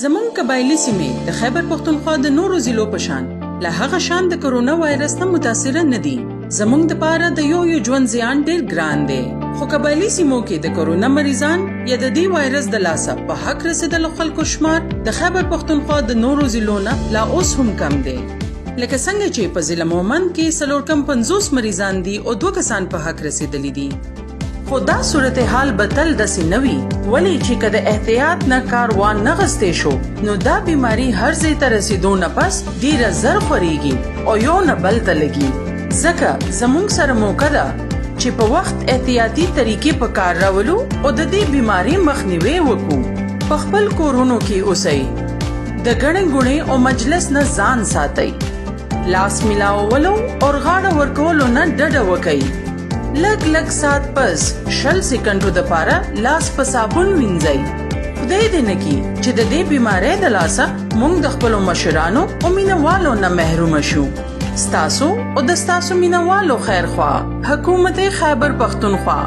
زمونږ قبایلي سیمې د خیبر پښتونخوا د نورو ضلعو په شان له هغه شان د کرونا وایرس نه متاثره نه دي. زمونږ دپاره د یو ژوند زیان ډیر ګران دی، خو قبایلي سیمو کې د کرونا مریضان یا د دې وایرس د لاسه په حق رسیدلو خلکو شمار د خیبر پښتونخوا د نورو ضلعو نه لا اوس هم کم دی. لکه څنګه چې په ضلع مومند کې 450 مریضان دي او 2 کسان په حق رسیدلی دي. خو دا صورتحال به تل داسې نه وي، ولې چې که د احتیاط نه کار وانه غستی شو نو دا بیماری هر ځای ته رسیدو نه پس ډیره زر خورېږي او یو نه بل ته لګي. ځکه زموږ سره موقع ده چې په وخت احتیاطي طریقې په کار راولو او د دې بیماری مخنیوی وکړو. په خپل کورونو کې اوسئ، د ګڼې ګوڼې او مجلس نه ځان ساتئ، لاس ملاولو او غاړه ورکولو نه ډډه وکئ. لږ سات پس 20 سکندو د پاره لاس په صابون وینځئ. خدای دې نه کړي چې د دې بیمارۍ د لاسه موږ د خپلو مشرانو او مینوالو نه محروم شو. ستاسو او د ستاسو مینوالو خیرخوا، حکومت خیبر پښتونخوا.